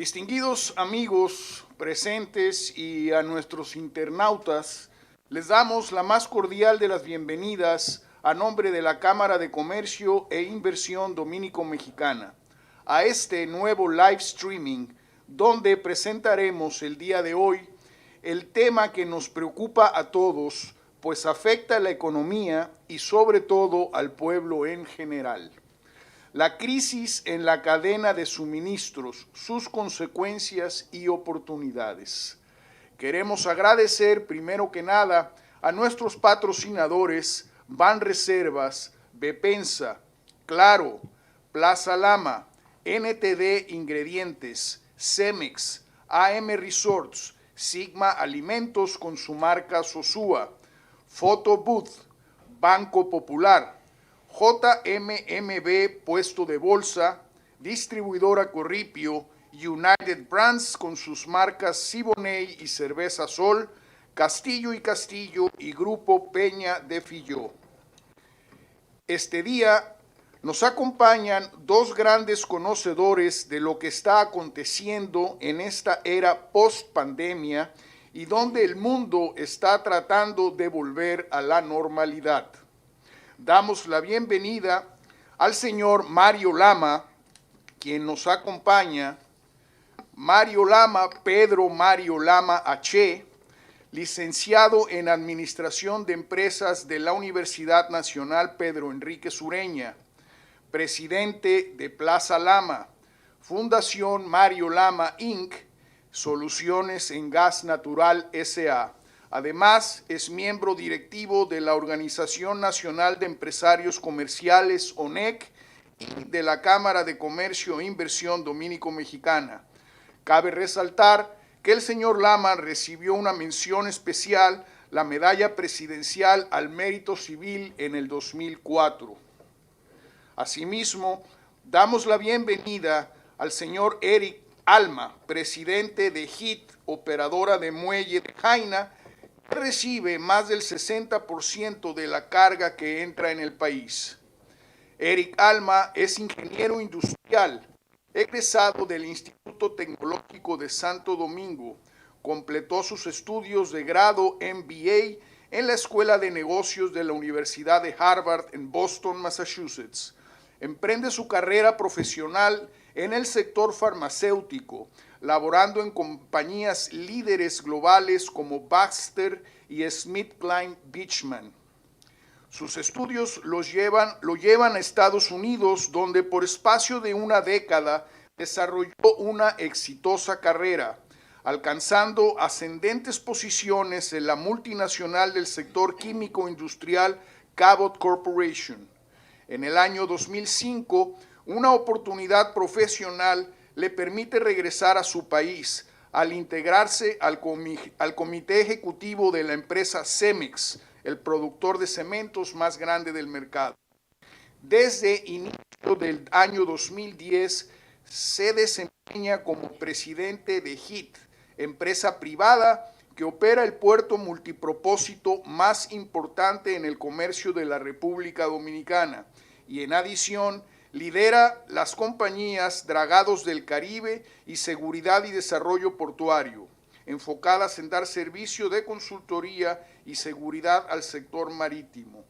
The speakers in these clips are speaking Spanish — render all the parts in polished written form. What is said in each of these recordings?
Distinguidos amigos presentes y a nuestros internautas, les damos la más cordial de las bienvenidas a nombre de la Cámara de Comercio e Inversión Dominico-Mexicana a este nuevo live streaming donde presentaremos el día de hoy el tema que nos preocupa a todos, pues afecta a la economía y sobre todo al pueblo en general. La crisis en la cadena de suministros, sus consecuencias y oportunidades. Queremos agradecer primero que nada a nuestros patrocinadores Banreservas, Bepensa, Claro, Plaza Lama, NTD Ingredientes, Cemex, AM Resorts, Sigma Alimentos con su marca Sosúa, Photo Booth, Banco Popular, JMMB Puesto de Bolsa, Distribuidora Corripio, United Brands con sus marcas Siboney y Cerveza Sol, Castillo y Castillo y Grupo Peña de Filló. Este día nos acompañan dos grandes conocedores de lo que está aconteciendo en esta era post-pandemia y donde el mundo está tratando de volver a la normalidad. Damos la bienvenida al señor Mario Lama, quien nos acompaña. Mario Lama, Pedro Mario Lama H., licenciado en Administración de Empresas de la Universidad Nacional Pedro Enrique Sureña, presidente de Plaza Lama, Fundación Mario Lama Inc., Soluciones en Gas Natural S.A., Además, es miembro directivo de la Organización Nacional de Empresarios Comerciales, ONEC, y de la Cámara de Comercio e Inversión Dominico-Mexicana. Cabe resaltar que el señor Lama recibió una mención especial, la Medalla Presidencial al Mérito Civil en el 2004. Asimismo, damos la bienvenida al señor Eric Alma, presidente de HIT, operadora de muelle de Jaina, recibe más del 60% de la carga que entra en el país. Eric Alma es ingeniero industrial, egresado del Instituto Tecnológico de Santo Domingo. Completó sus estudios de grado MBA en la Escuela de Negocios de la Universidad de Harvard en Boston, Massachusetts. Emprende su carrera profesional en el sector farmacéutico, laborando en compañías líderes globales como Baxter y SmithKline Beechman. Sus estudios lo llevan a Estados Unidos, donde por espacio de una década desarrolló una exitosa carrera, alcanzando ascendentes posiciones en la multinacional del sector químico industrial Cabot Corporation. En el año 2005, una oportunidad profesional le permite regresar a su país al integrarse al comité ejecutivo de la empresa Cemex, el productor de cementos más grande del mercado. Desde inicio del año 2010 se desempeña como presidente de HIT, empresa privada que opera el puerto multipropósito más importante en el comercio de la República Dominicana y en adición lidera las compañías Dragados del Caribe y Seguridad y Desarrollo Portuario, enfocadas en dar servicio de consultoría y seguridad al sector marítimo.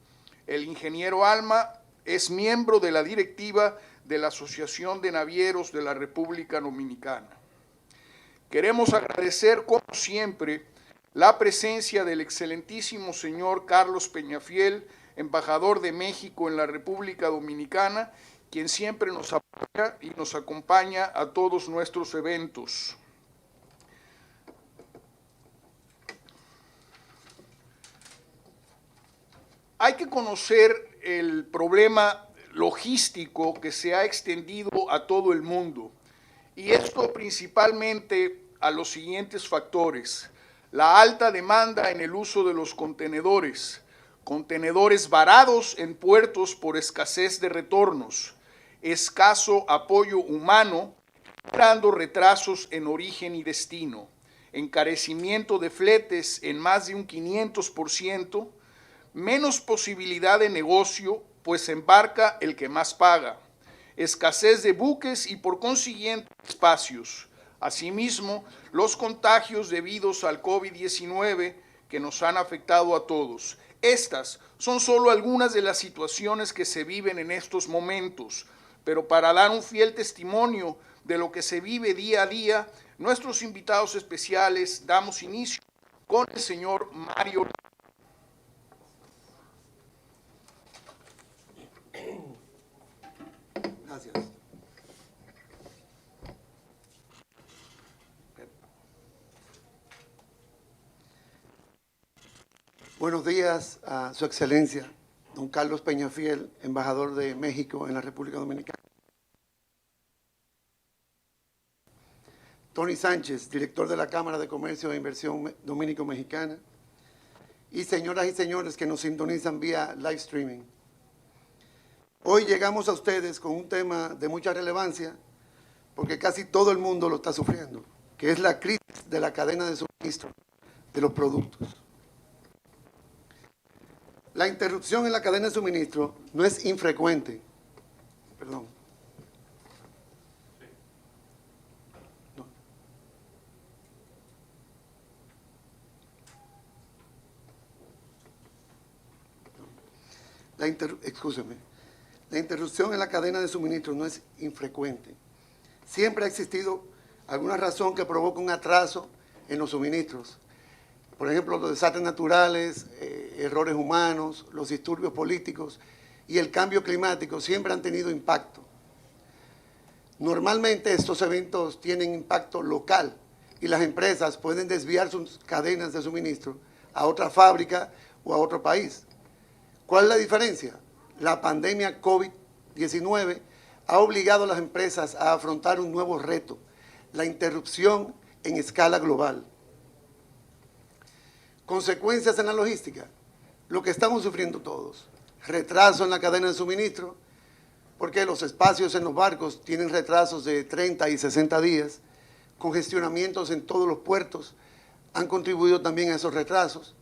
El ingeniero Alma es miembro de la directiva de la Asociación de Navieros de la República Dominicana. Queremos agradecer, como siempre, la presencia del excelentísimo señor Carlos Peñafiel, embajador de México en la República Dominicana, quien siempre nos apoya y nos acompaña a todos nuestros eventos. Hay que conocer el problema logístico que se ha extendido a todo el mundo, y esto principalmente a los siguientes factores: la alta demanda en el uso de los contenedores varados en puertos por escasez de retornos, escaso apoyo humano, generando retrasos en origen y destino, encarecimiento de fletes en más de un 500%, menos posibilidad de negocio, pues embarca el que más paga, escasez de buques y por consiguiente espacios, Asimismo, los contagios debidos al COVID-19 que nos han afectado a todos. Estas son solo algunas de las situaciones que se viven en estos momentos, pero para dar un fiel testimonio de lo que se vive día a día, nuestros invitados especiales damos inicio con el señor Mario. Gracias. Buenos días a Su Excelencia, don Carlos Peñafiel, embajador de México en la República Dominicana. Tony Sánchez, director de la Cámara de Comercio e Inversión Dominico-Mexicana. Y señoras y señores que nos sintonizan vía live streaming. Hoy llegamos a ustedes con un tema de mucha relevancia, porque casi todo el mundo lo está sufriendo, que es la crisis de la cadena de suministro de los productos. La interrupción en la cadena de suministro no es infrecuente. Perdón. No. Excúseme. La interrupción en la cadena de suministro no es infrecuente. Siempre ha existido alguna razón que provoca un atraso en los suministros. Por ejemplo, los desastres naturales, errores humanos, los disturbios políticos y el cambio climático siempre han tenido impacto. Normalmente estos eventos tienen impacto local y las empresas pueden desviar sus cadenas de suministro a otra fábrica o a otro país. ¿Cuál es la diferencia? La pandemia COVID-19 ha obligado a las empresas a afrontar un nuevo reto, la interrupción en escala global. Consecuencias en la logística, lo que estamos sufriendo todos. Retraso en la cadena de suministro, porque los espacios en los barcos tienen retrasos de 30 y 60 días, congestionamientos en todos los puertos han contribuido también a esos retrasos,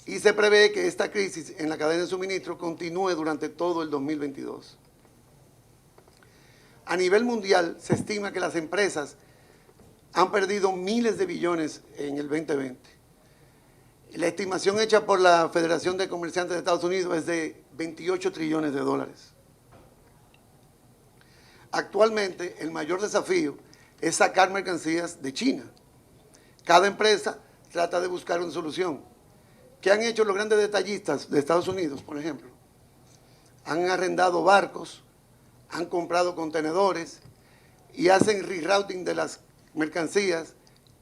y se prevé que esta crisis en la cadena de suministro continúe durante todo el 2022. A nivel mundial se estima que las empresas han perdido miles de billones en el 2020. La estimación hecha por la Federación de Comerciantes de Estados Unidos es de 28 trillones de dólares. Actualmente, el mayor desafío es sacar mercancías de China. Cada empresa trata de buscar una solución. ¿Qué han hecho los grandes detallistas de Estados Unidos, por ejemplo? Han arrendado barcos, han comprado contenedores y hacen rerouting de las mercancías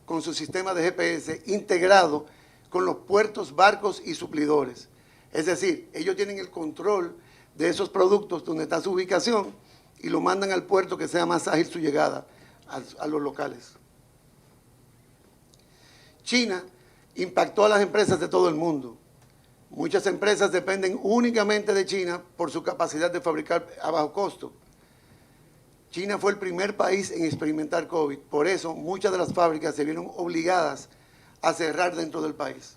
con su sistema de GPS integrado con los puertos, barcos y suplidores. Es decir, ellos tienen el control de esos productos donde está su ubicación y lo mandan al puerto que sea más ágil su llegada a los locales. China impactó a las empresas de todo el mundo. Muchas empresas dependen únicamente de China por su capacidad de fabricar a bajo costo. China fue el primer país en experimentar COVID, por eso muchas de las fábricas se vieron obligadas a cerrar dentro del país.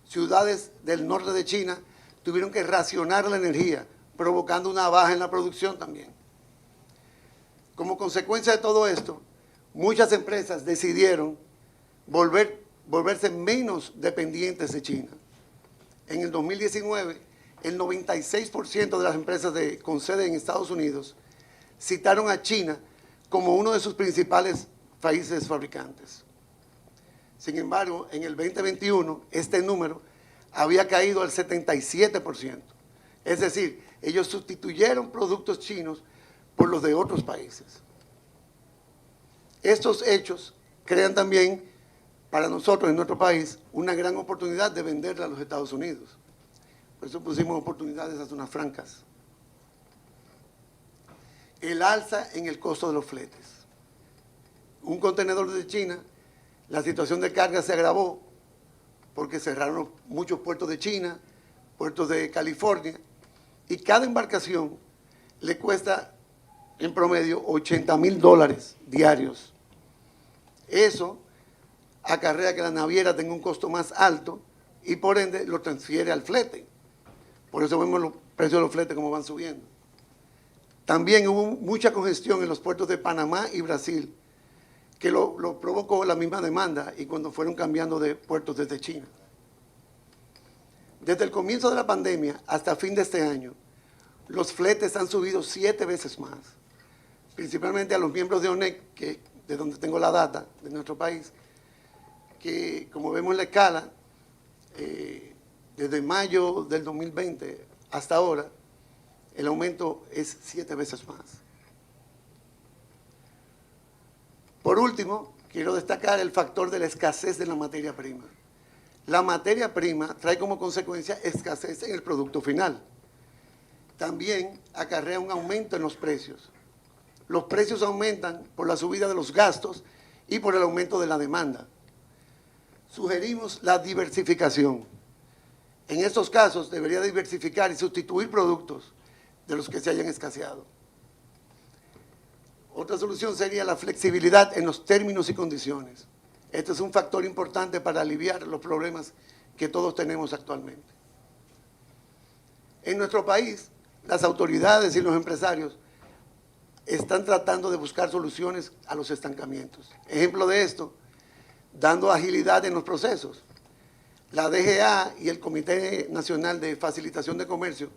Ciudades del norte de China tuvieron que racionar la energía, provocando una baja en la producción también. Como consecuencia de todo esto, muchas empresas decidieron volverse menos dependientes de China. En el 2019, el 96% de las empresas con sede en Estados Unidos citaron a China como uno de sus principales países fabricantes. Sin embargo, en el 2021, este número había caído al 77%. Es decir, ellos sustituyeron productos chinos por los de otros países. Estos hechos crean también para nosotros en nuestro país una gran oportunidad de venderle a los Estados Unidos. Por eso pusimos oportunidades a zonas francas. El alza en el costo de los fletes. Un contenedor de China, la situación de carga se agravó porque cerraron muchos puertos de China, puertos de California, y cada embarcación le cuesta en promedio $80,000 diarios. Eso acarrea que la naviera tenga un costo más alto y por ende lo transfiere al flete. Por eso vemos los precios de los fletes como van subiendo. También hubo mucha congestión en los puertos de Panamá y Brasil, que lo provocó la misma demanda y cuando fueron cambiando de puertos desde China. Desde el comienzo de la pandemia hasta fin de este año, los fletes han subido 7 veces más, principalmente a los miembros de ONEC, de donde tengo la data de nuestro país, que como vemos en la escala, desde mayo del 2020 hasta ahora, el aumento es 7 veces más. Por último, quiero destacar el factor de la escasez de la materia prima. La materia prima trae como consecuencia escasez en el producto final. También acarrea un aumento en los precios. Los precios aumentan por la subida de los gastos y por el aumento de la demanda. Sugerimos la diversificación. En estos casos debería diversificar y sustituir productos de los que se hayan escaseado. Otra solución sería la flexibilidad en los términos y condiciones. Este es un factor importante para aliviar los problemas que todos tenemos actualmente. En nuestro país, las autoridades y los empresarios están tratando de buscar soluciones a los estancamientos. Ejemplo de esto, dando agilidad en los procesos. La DGA y el Comité Nacional de Facilitación de Comercio,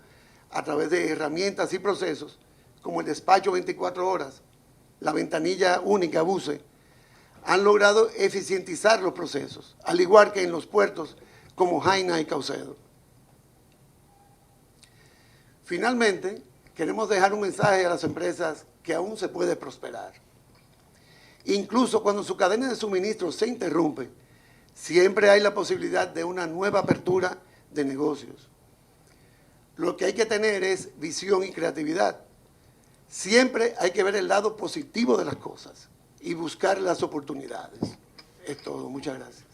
a través de herramientas y procesos, como el despacho 24 horas, la ventanilla única BUCE, han logrado eficientizar los procesos, al igual que en los puertos como Jaina y Caucedo. Finalmente, queremos dejar un mensaje a las empresas que aún se puede prosperar. Incluso cuando su cadena de suministro se interrumpe, siempre hay la posibilidad de una nueva apertura de negocios. Lo que hay que tener es visión y creatividad. Siempre hay que ver el lado positivo de las cosas y buscar las oportunidades. Es todo. Muchas gracias.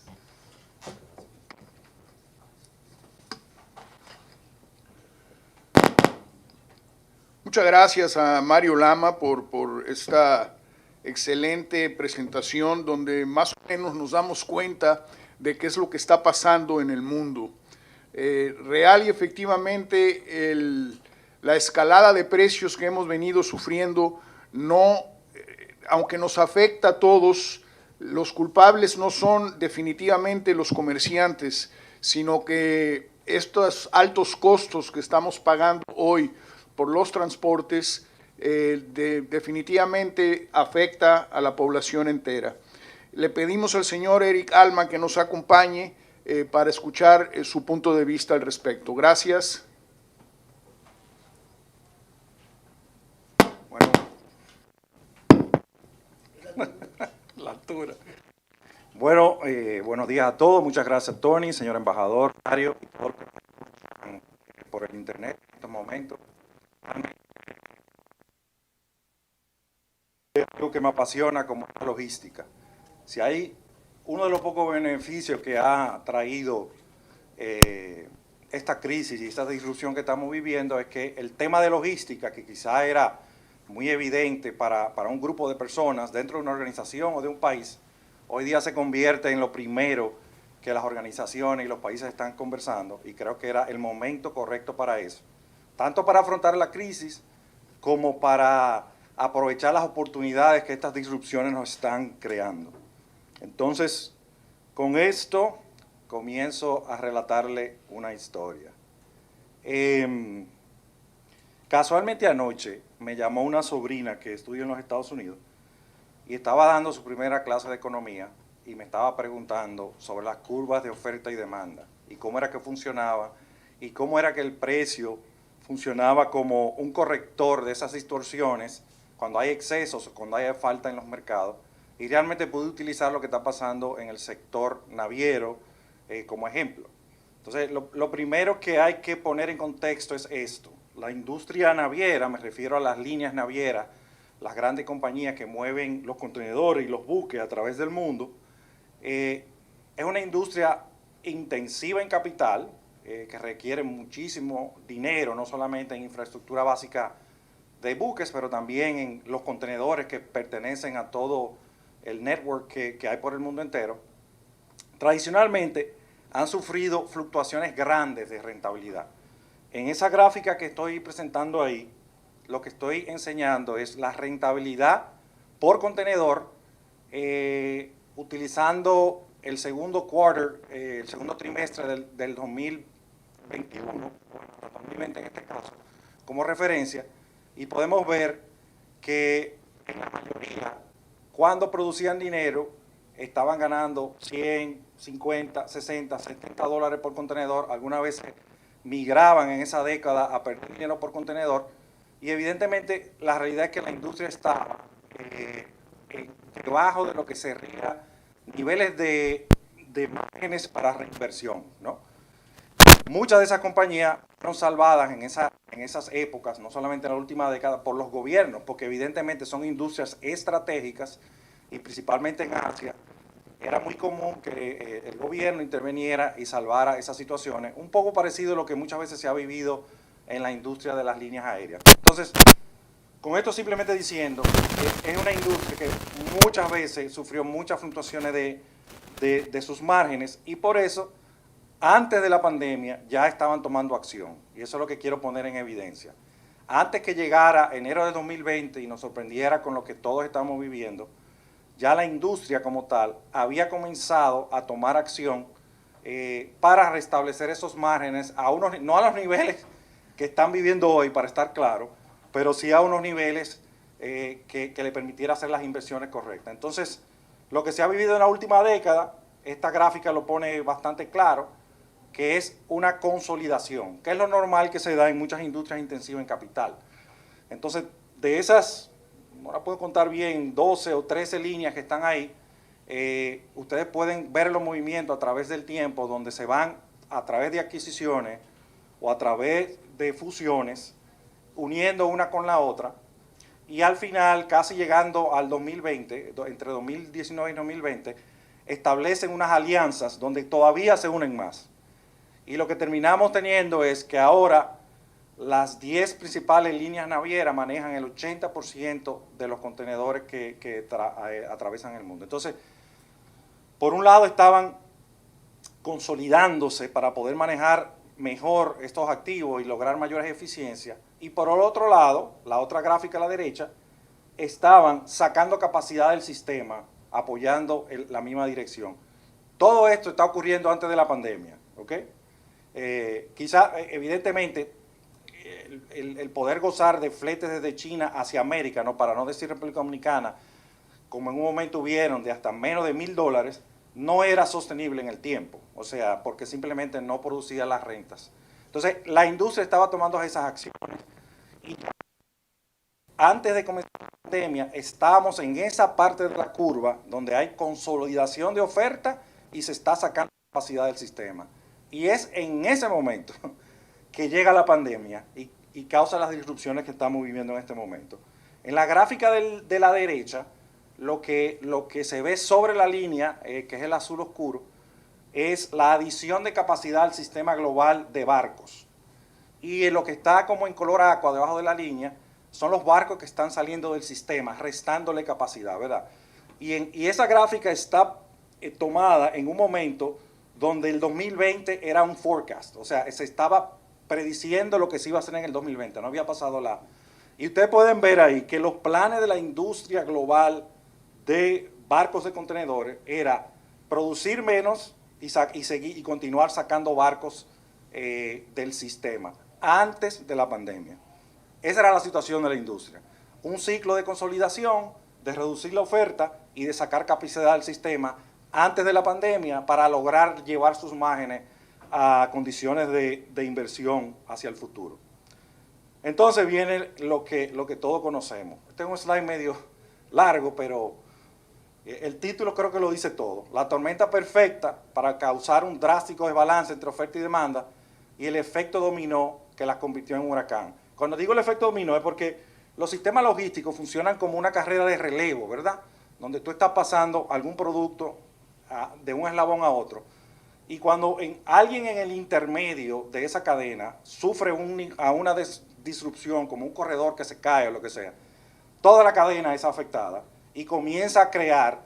Muchas gracias a Mario Lama por esta excelente presentación donde más o menos nos damos cuenta de qué es lo que está pasando en el mundo. Real y efectivamente la escalada de precios que hemos venido sufriendo, aunque nos afecta a todos, los culpables no son definitivamente los comerciantes, sino que estos altos costos que estamos pagando hoy por los transportes definitivamente afecta a la población entera. Le pedimos al señor Eric Alma que nos acompañe para escuchar su punto de vista al respecto. Gracias. Bueno, la altura. Bueno, buenos días a todos. Muchas gracias, Tony, señor embajador, Mario, y todos los que están por el internet en estos momentos. Es algo que me apasiona como la logística. Si hay uno de los pocos beneficios que ha traído esta crisis y esta disrupción que estamos viviendo es que el tema de logística, que quizá era muy evidente para un grupo de personas dentro de una organización o de un país, hoy día se convierte en lo primero que las organizaciones y los países están conversando, y creo que era el momento correcto para eso, tanto para afrontar la crisis como para aprovechar las oportunidades que estas disrupciones nos están creando. Entonces, con esto comienzo a relatarle una historia. Casualmente anoche me llamó una sobrina que estudia en los Estados Unidos y estaba dando su primera clase de economía y me estaba preguntando sobre las curvas de oferta y demanda y cómo era que funcionaba y cómo era que el precio funcionaba como un corrector de esas distorsiones cuando hay excesos o cuando hay falta en los mercados, y realmente pude utilizar lo que está pasando en el sector naviero como ejemplo. Entonces, lo primero que hay que poner en contexto es esto. La industria naviera, me refiero a las líneas navieras, las grandes compañías que mueven los contenedores y los buques a través del mundo, es una industria intensiva en capital, que requiere muchísimo dinero, no solamente en infraestructura básica de buques, pero también en los contenedores que pertenecen a todo el network que hay por el mundo entero. Tradicionalmente han sufrido fluctuaciones grandes de rentabilidad. En esa gráfica que estoy presentando ahí, lo que estoy enseñando es la rentabilidad por contenedor utilizando el segundo quarter, el segundo trimestre del 2021, 2020 en este caso, como referencia, y podemos ver que en la mayoría, cuando producían dinero, estaban ganando 100, 50, 60, 70 dólares por contenedor. Algunas veces migraban en esa década a perder dinero por contenedor, y evidentemente la realidad es que la industria estaba debajo de lo que sería niveles de márgenes para reinversión, ¿no? Muchas de esas compañías fueron salvadas en esas épocas, no solamente en la última década, por los gobiernos, porque evidentemente son industrias estratégicas y principalmente en Asia. Era muy común que el gobierno interviniera y salvara esas situaciones, un poco parecido a lo que muchas veces se ha vivido en la industria de las líneas aéreas. Entonces, con esto simplemente diciendo que es una industria que muchas veces sufrió muchas fluctuaciones de sus márgenes, y por eso, antes de la pandemia, ya estaban tomando acción. Y eso es lo que quiero poner en evidencia. Antes que llegara enero de 2020 y nos sorprendiera con lo que todos estamos viviendo, ya la industria como tal había comenzado a tomar acción para restablecer esos márgenes no a los niveles que están viviendo hoy, para estar claro, pero sí a unos niveles que le permitiera hacer las inversiones correctas. Entonces, lo que se ha vivido en la última década, esta gráfica lo pone bastante claro, que es una consolidación, que es lo normal que se da en muchas industrias intensivas en capital. Entonces, de esas, no la puedo contar bien, 12 o 13 líneas que están ahí, ustedes pueden ver los movimientos a través del tiempo, donde se van a través de adquisiciones o a través de fusiones, uniendo una con la otra, y al final, casi llegando al 2020, entre 2019 y 2020, establecen unas alianzas donde todavía se unen más. Y lo que terminamos teniendo es que ahora las 10 principales líneas navieras manejan el 80% de los contenedores que atraviesan el mundo. Entonces, por un lado estaban consolidándose para poder manejar mejor estos activos y lograr mayores eficiencias, y por el otro lado, la otra gráfica a la derecha, estaban sacando capacidad del sistema, apoyando la misma dirección. Todo esto está ocurriendo antes de la pandemia, ¿ok? Quizá, evidentemente, el poder gozar de fletes desde China hacia América, ¿no?, para no decir República Dominicana, como en un momento hubieron de hasta menos de $1,000, no era sostenible en el tiempo, o sea, porque simplemente no producía las rentas. Entonces, la industria estaba tomando esas acciones, y antes de comenzar la pandemia estábamos en esa parte de la curva donde hay consolidación de oferta y se está sacando capacidad del sistema. Y es en ese momento que llega la pandemia y causa las disrupciones que estamos viviendo en este momento. En la gráfica de la derecha, lo que se ve sobre la línea, que es el azul oscuro, es la adición de capacidad al sistema global de barcos. Y lo que está como en color aqua debajo de la línea son los barcos que están saliendo del sistema, restándole capacidad, ¿verdad? Y esa gráfica está tomada en un momento donde el 2020 era un forecast, o sea, se estaba prediciendo lo que se iba a hacer en el 2020, no había pasado la... Y ustedes pueden ver ahí que los planes de la industria global de barcos de contenedores era producir menos y continuar sacando barcos del sistema antes de la pandemia. Esa era la situación de la industria. Un ciclo de consolidación, de reducir la oferta y de sacar capacidad del sistema antes de la pandemia para lograr llevar sus márgenes a condiciones de inversión hacia el futuro. Entonces viene lo que todos conocemos. Este es un slide medio largo, pero el título creo que lo dice todo. La tormenta perfecta para causar un drástico desbalance entre oferta y demanda, y el efecto dominó que las convirtió en un huracán. Cuando digo el efecto dominó es porque los sistemas logísticos funcionan como una carrera de relevo, ¿verdad? Donde tú estás pasando algún producto de un eslabón a otro. Y cuando alguien en el intermedio de esa cadena sufre una disrupción, como un corredor que se cae o lo que sea, toda la cadena es afectada y comienza a crear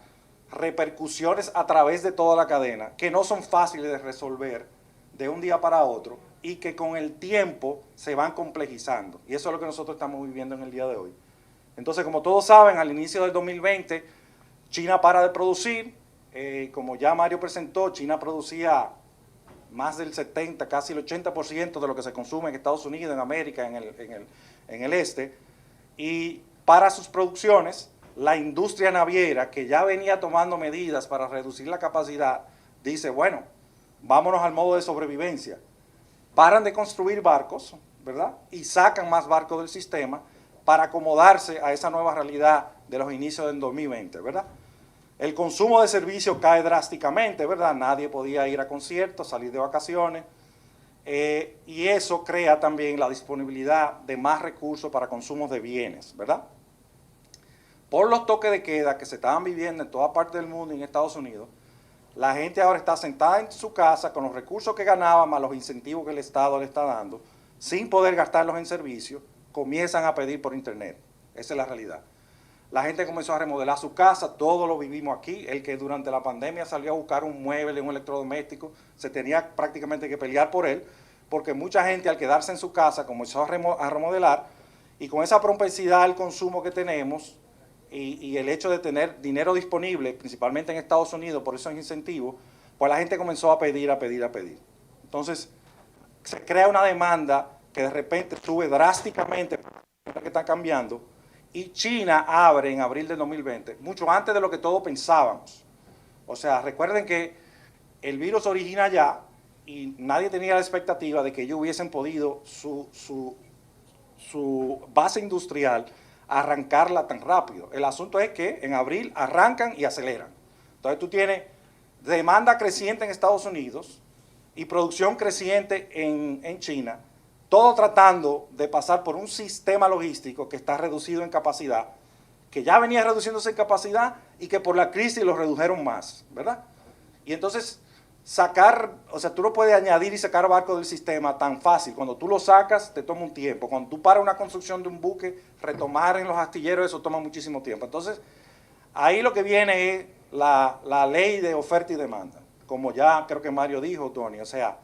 repercusiones a través de toda la cadena que no son fáciles de resolver de un día para otro y que con el tiempo se van complejizando. Y eso es lo que nosotros estamos viviendo en el día de hoy. Entonces, como todos saben, al inicio del 2020 China para de producir, como ya Mario presentó, China producía más del 70, casi el 80% de lo que se consume en Estados Unidos, en América, en el este, y para sus producciones, la industria naviera, que ya venía tomando medidas para reducir la capacidad, dice, bueno, vámonos al modo de sobrevivencia. Paran de construir barcos, ¿verdad? Y sacan más barcos del sistema para acomodarse a esa nueva realidad de los inicios del 2020, ¿verdad? El consumo de servicios cae drásticamente, ¿verdad? Nadie podía ir a conciertos, salir de vacaciones, y eso crea también la disponibilidad de más recursos para consumos de bienes, ¿verdad? Por los toques de queda que se estaban viviendo en toda parte del mundo y en Estados Unidos, la gente ahora está sentada en su casa con los recursos que ganaba más los incentivos que el Estado le está dando, sin poder gastarlos en servicios, comienzan a pedir por internet. Esa es la realidad. La gente comenzó a remodelar su casa, todos lo vivimos aquí. El que durante la pandemia salió a buscar un mueble, un electrodoméstico, se tenía prácticamente que pelear por él, porque mucha gente al quedarse en su casa comenzó a remodelar, y con esa propensidad al consumo que tenemos y el hecho de tener dinero disponible, principalmente en Estados Unidos, por esos incentivos, pues la gente comenzó a pedir. Entonces, se crea una demanda que de repente sube drásticamente, que está cambiando, y China abre en abril del 2020, mucho antes de lo que todos pensábamos. O sea, recuerden que el virus se origina allá y nadie tenía la expectativa de que ellos hubiesen podido su base industrial arrancarla tan rápido. El asunto es que en abril arrancan y aceleran. Entonces tú tienes demanda creciente en Estados Unidos y producción creciente en China, todo tratando de pasar por un sistema logístico que está reducido en capacidad, que ya venía reduciéndose en capacidad y que por la crisis lo redujeron más, ¿verdad? Y entonces tú no puedes añadir y sacar barcos del sistema tan fácil. Cuando tú lo sacas, te toma un tiempo. Cuando tú paras una construcción de un buque, retomar en los astilleros, eso toma muchísimo tiempo. Entonces, ahí lo que viene es la ley de oferta y demanda, como ya creo que Mario dijo, Tony. O sea,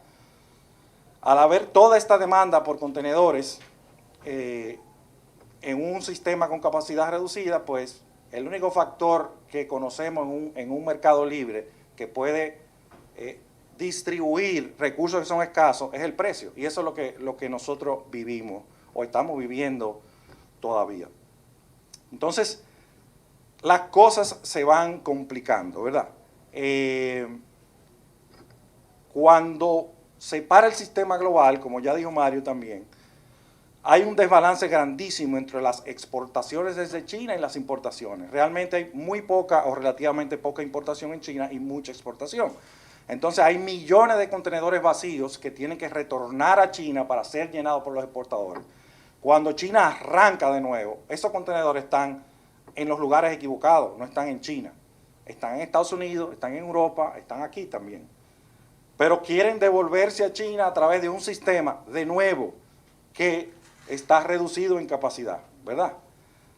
al haber toda esta demanda por contenedores en un sistema con capacidad reducida, pues el único factor que conocemos en un mercado libre que puede distribuir recursos que son escasos es el precio. Y eso es lo que nosotros vivimos o estamos viviendo todavía. Entonces, las cosas se van complicando, ¿verdad? Cuando se para el sistema global, como ya dijo Mario también, hay un desbalance grandísimo entre las exportaciones desde China y las importaciones. Realmente hay muy poca o relativamente poca importación en China y mucha exportación. Entonces hay millones de contenedores vacíos que tienen que retornar a China para ser llenados por los exportadores. Cuando China arranca de nuevo, esos contenedores están en los lugares equivocados, no están en China. Están en Estados Unidos, están en Europa, están aquí también. Pero quieren devolverse a China a través de un sistema, de nuevo, que está reducido en capacidad, ¿verdad?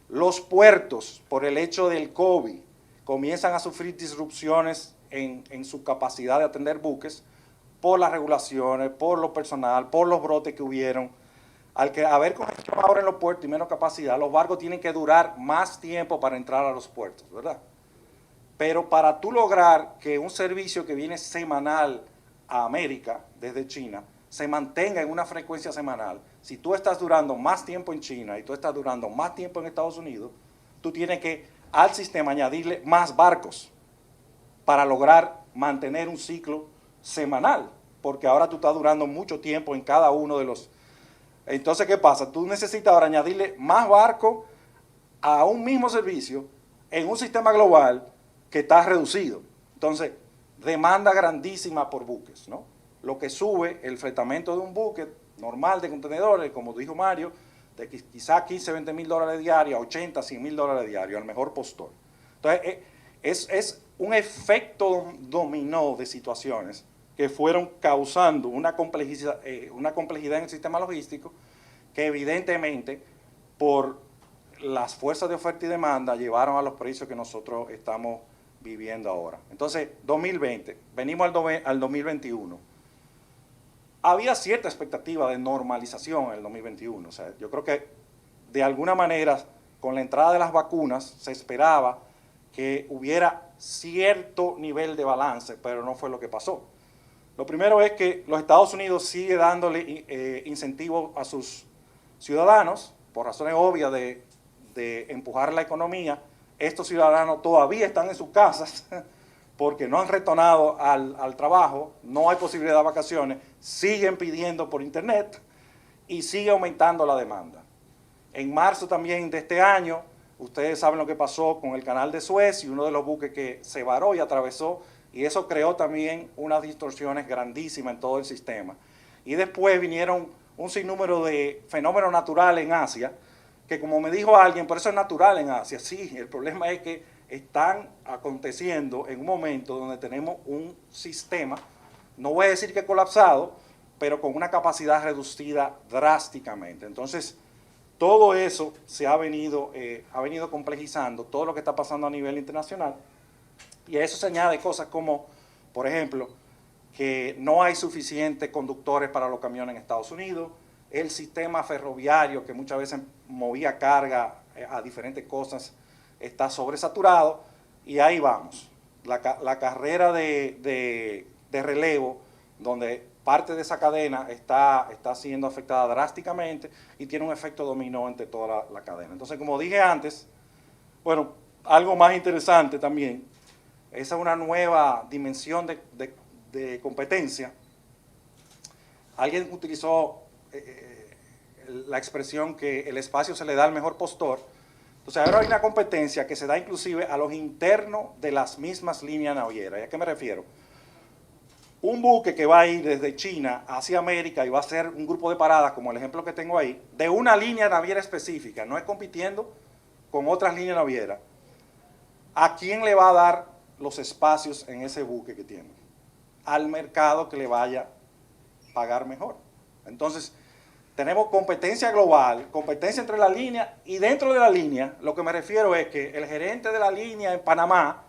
Los puertos, por el hecho del COVID, comienzan a sufrir disrupciones en su capacidad de atender buques por las regulaciones, por lo personal, por los brotes que hubieron. Al haber congestión ahora en los puertos y menos capacidad, los barcos tienen que durar más tiempo para entrar a los puertos, ¿verdad? Pero para tú lograr que un servicio que viene semanal a América desde China se mantenga en una frecuencia semanal, si tú estás durando más tiempo en China y tú estás durando más tiempo en Estados Unidos, tú tienes que al sistema añadirle más barcos para lograr mantener un ciclo semanal, porque ahora tú estás durando mucho tiempo en cada uno de los... Entonces, ¿qué pasa? Tú necesitas ahora añadirle más barcos a un mismo servicio en un sistema global que está reducido. Entonces, demanda grandísima por buques, ¿no? Lo que sube el fletamento de un buque normal de contenedores, como dijo Mario, de quizás 15, 20 mil dólares diarios, 80, 100 mil dólares diarios, al mejor postor. Entonces, es un efecto dominó de situaciones que fueron causando una complejidad en el sistema logístico que evidentemente por las fuerzas de oferta y demanda llevaron a los precios que nosotros estamos viviendo ahora. Entonces, 2020, venimos al 2021. Había cierta expectativa de normalización en el 2021. O sea, yo creo que de alguna manera, con la entrada de las vacunas, se esperaba que hubiera cierto nivel de balance, pero no fue lo que pasó. Lo primero es que los Estados Unidos sigue dándole incentivos a sus ciudadanos, por razones obvias de empujar la economía. Estos ciudadanos todavía están en sus casas porque no han retornado al trabajo, no hay posibilidad de vacaciones, siguen pidiendo por internet y sigue aumentando la demanda. En marzo también de este año, ustedes saben lo que pasó con el canal de Suez y uno de los buques que se varó y atravesó, y eso creó también unas distorsiones grandísimas en todo el sistema. Y después vinieron un sinnúmero de fenómenos naturales en Asia, que como me dijo alguien, por eso es natural en Asia. Sí, el problema es que están aconteciendo en un momento donde tenemos un sistema, no voy a decir que colapsado, pero con una capacidad reducida drásticamente. Entonces, todo eso se ha venido complejizando, todo lo que está pasando a nivel internacional, y a eso se añade cosas como, por ejemplo, que no hay suficientes conductores para los camiones en Estados Unidos, el sistema ferroviario que muchas veces movía carga a diferentes cosas está sobresaturado, y ahí vamos. La carrera de relevo, donde parte de esa cadena está siendo afectada drásticamente y tiene un efecto dominó entre toda la cadena. Entonces, como dije antes, bueno, algo más interesante también, esa es una nueva dimensión de competencia. Alguien utilizó la expresión que el espacio se le da al mejor postor. Entonces ahora hay una competencia que se da inclusive a los internos de las mismas líneas navieras. ¿Y a qué me refiero? Un buque que va a ir desde China hacia América y va a hacer un grupo de paradas, como el ejemplo que tengo ahí, de una línea naviera específica, no es compitiendo con otras líneas navieras. ¿A quién le va a dar los espacios en ese buque que tiene? Al mercado que le vaya a pagar mejor. Entonces, tenemos competencia global, competencia entre las líneas, y dentro de la línea, lo que me refiero es que el gerente de la línea en Panamá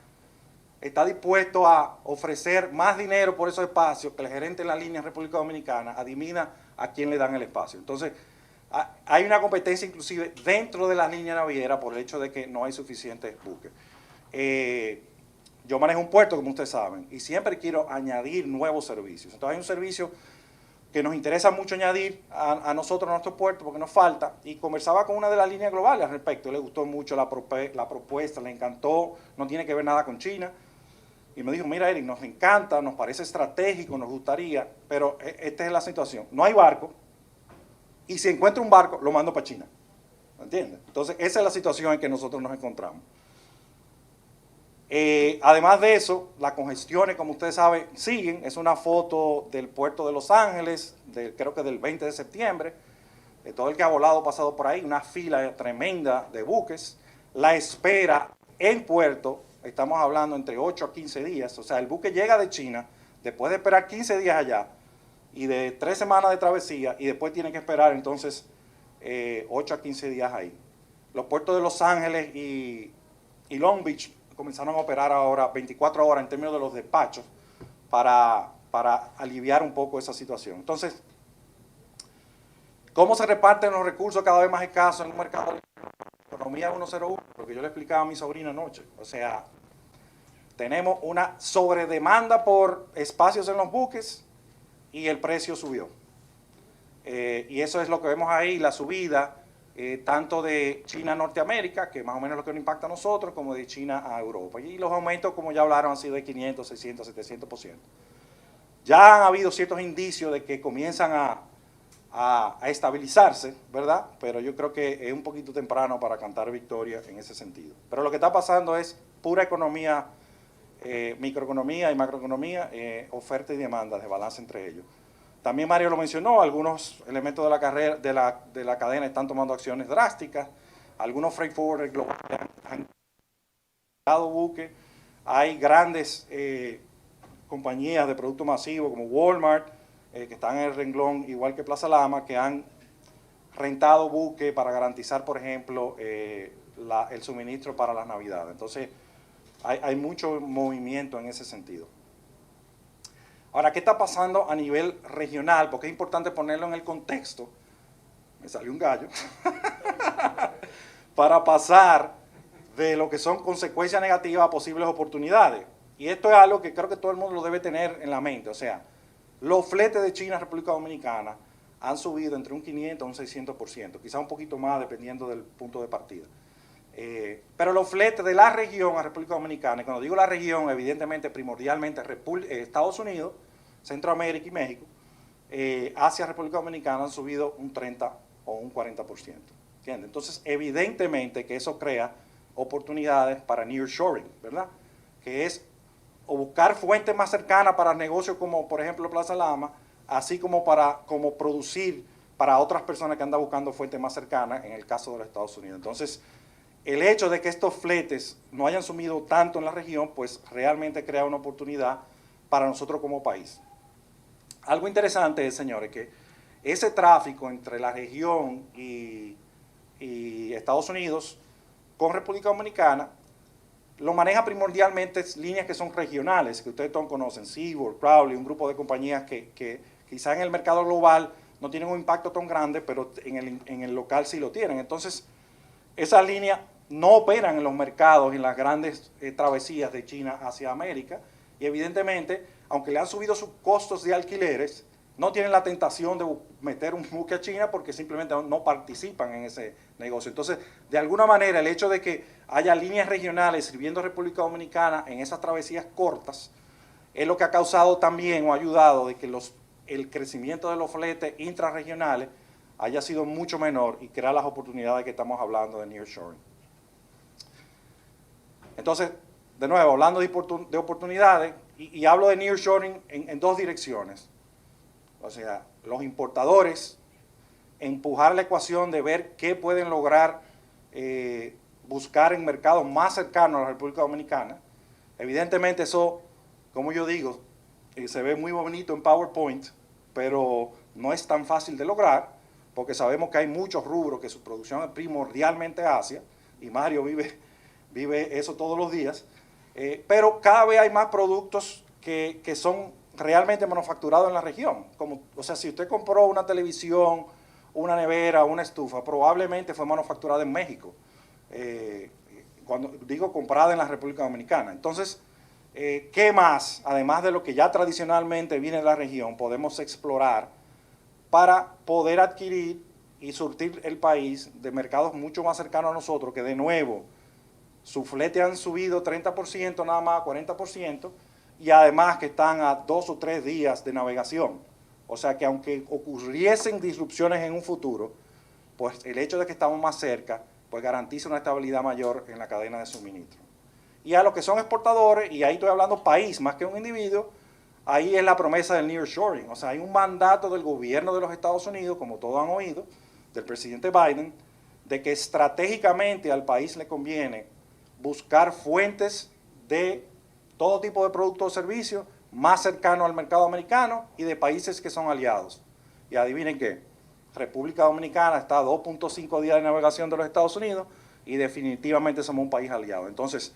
está dispuesto a ofrecer más dinero por esos espacios que el gerente de la línea en República Dominicana. Adivina a quién le dan el espacio. Entonces, hay una competencia inclusive dentro de la línea naviera por el hecho de que no hay suficientes buques. Yo manejo un puerto, como ustedes saben, y siempre quiero añadir nuevos servicios. Entonces hay un servicio que nos interesa mucho añadir a nosotros, a nuestro puerto, porque nos falta, y conversaba con una de las líneas globales al respecto. Le gustó mucho la propuesta, le encantó, no tiene que ver nada con China, y me dijo, mira Eric, nos encanta, nos parece estratégico, nos gustaría, pero esta es la situación, no hay barco, y si encuentro un barco, lo mando para China, ¿entiendes? Entonces esa es la situación en que nosotros nos encontramos. Además de eso, las congestiones, como ustedes saben, siguen. Es una foto del puerto de Los Ángeles, creo que del 20 de septiembre. Todo el que ha volado ha pasado por ahí, una fila tremenda de buques. La espera en puerto, estamos hablando entre 8 a 15 días. O sea, el buque llega de China, después de esperar 15 días allá, y de 3 semanas de travesía, y después tiene que esperar entonces 8 a 15 días ahí. Los puertos de Los Ángeles y Long Beach comenzaron a operar ahora 24 horas en términos de los despachos para aliviar un poco esa situación. Entonces, ¿cómo se reparten los recursos cada vez más escasos en un mercado de economía 101? Porque yo le explicaba a mi sobrina anoche. O sea, tenemos una sobredemanda por espacios en los buques y el precio subió. Y eso es lo que vemos ahí, la subida tanto de China a Norteamérica, que más o menos es lo que nos impacta a nosotros, como de China a Europa. Y los aumentos, como ya hablaron, han sido de 500, 600, 700%. Ya han habido ciertos indicios de que comienzan a estabilizarse, ¿verdad? Pero yo creo que es un poquito temprano para cantar victoria en ese sentido. Pero lo que está pasando es pura economía, microeconomía y macroeconomía, oferta y demanda, de balance entre ellos. También Mario lo mencionó, algunos elementos de la cadena están tomando acciones drásticas, algunos freight forwarders globales han dado buques, hay grandes compañías de producto masivo como Walmart, que están en el renglón, igual que Plaza Lama, que han rentado buques para garantizar, por ejemplo, el suministro para las Navidades. Entonces, hay mucho movimiento en ese sentido. Ahora, ¿qué está pasando a nivel regional? Porque es importante ponerlo en el contexto. Me salió un gallo. Para pasar de lo que son consecuencias negativas a posibles oportunidades. Y esto es algo que creo que todo el mundo lo debe tener en la mente. O sea, los fletes de China a República Dominicana han subido entre un 500 a un 600%, quizá un poquito más dependiendo del punto de partida. Pero los fletes de la región a República Dominicana, y cuando digo la región, evidentemente, primordialmente Estados Unidos, Centroamérica y México, hacia República Dominicana han subido un 30 o un 40%. ¿Entiendes? Entonces, evidentemente que eso crea oportunidades para nearshoring, ¿verdad? Que es o buscar fuentes más cercanas para negocios como, por ejemplo, Plaza Lama, así como producir para otras personas que andan buscando fuentes más cercanas, en el caso de los Estados Unidos. Entonces, el hecho de que estos fletes no hayan subido tanto en la región, pues realmente crea una oportunidad para nosotros como país. Algo interesante es, señores, que ese tráfico entre la región y Estados Unidos con República Dominicana lo maneja primordialmente líneas que son regionales, que ustedes todos conocen, Seaboard, Crowley, un grupo de compañías que quizá en el mercado global no tienen un impacto tan grande, pero en el local sí lo tienen. Entonces, esas líneas no operan en los mercados, en las grandes travesías de China hacia América, y evidentemente, aunque le han subido sus costos de alquileres, no tienen la tentación de meter un buque a China porque simplemente no participan en ese negocio. Entonces, de alguna manera, el hecho de que haya líneas regionales sirviendo a República Dominicana en esas travesías cortas es lo que ha causado también o ha ayudado de que el crecimiento de los fletes intrarregionales haya sido mucho menor y crea las oportunidades que estamos hablando de nearshoring. Entonces, de nuevo, hablando de oportunidades, y hablo de nearshoring en dos direcciones. O sea, los importadores, empujar la ecuación de ver qué pueden lograr buscar en mercados más cercanos a la República Dominicana. Evidentemente eso, como yo digo, se ve muy bonito en PowerPoint, pero no es tan fácil de lograr, porque sabemos que hay muchos rubros que su producción es primordialmente Asia, y Mario vive eso todos los días, pero cada vez hay más productos que son realmente manufacturados en la región. O sea, si usted compró una televisión, una nevera, una estufa, probablemente fue manufacturada en México. Cuando digo comprada en la República Dominicana. Entonces, ¿qué más, además de lo que ya tradicionalmente viene de la región, podemos explorar para poder adquirir y surtir el país de mercados mucho más cercanos a nosotros, que de nuevo, su flete han subido 30%, nada más 40%, y además que están a 2 o 3 días de navegación. O sea que aunque ocurriesen disrupciones en un futuro, pues el hecho de que estamos más cerca, pues garantiza una estabilidad mayor en la cadena de suministro. Y a los que son exportadores, y ahí estoy hablando país más que un individuo, ahí es la promesa del nearshoring. O sea, hay un mandato del gobierno de los Estados Unidos, como todos han oído, del presidente Biden, de que estratégicamente al país le conviene buscar fuentes de todo tipo de productos o servicios más cercanos al mercado americano y de países que son aliados. Y adivinen qué, República Dominicana está a 2.5 días de navegación de los Estados Unidos y definitivamente somos un país aliado. Entonces,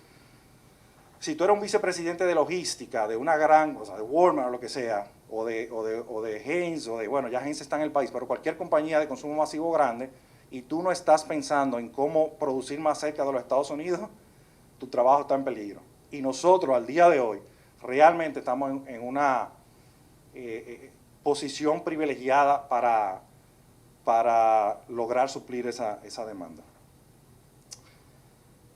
si tú eres un vicepresidente de logística de una gran, o sea, de Walmart o lo que sea, o de Heinz, bueno, ya Heinz está en el país, pero cualquier compañía de consumo masivo grande, y tú no estás pensando en cómo producir más cerca de los Estados Unidos, tu trabajo está en peligro. Y nosotros, al día de hoy, realmente estamos en una posición privilegiada para lograr suplir esa demanda.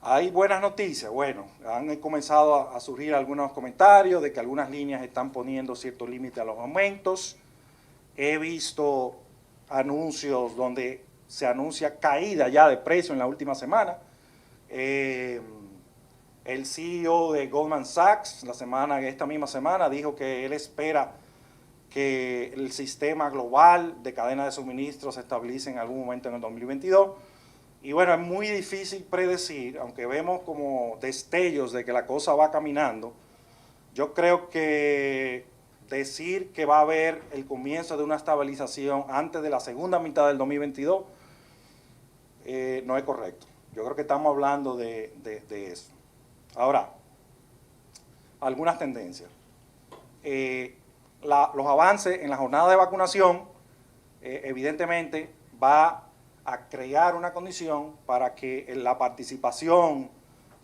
Hay buenas noticias. Bueno, han comenzado a surgir algunos comentarios de que algunas líneas están poniendo cierto límite a los aumentos. He visto anuncios donde se anuncia caída ya de precio en la última semana. El CEO de Goldman Sachs, esta misma semana, dijo que él espera que el sistema global de cadena de suministro se estabilice en algún momento en el 2022. Y bueno, es muy difícil predecir, aunque vemos como destellos de que la cosa va caminando. Yo creo que decir que va a haber el comienzo de una estabilización antes de la segunda mitad del 2022 no es correcto. Yo creo que estamos hablando de eso. Ahora, algunas tendencias. Los avances en la jornada de vacunación, evidentemente, va a crear una condición para que la participación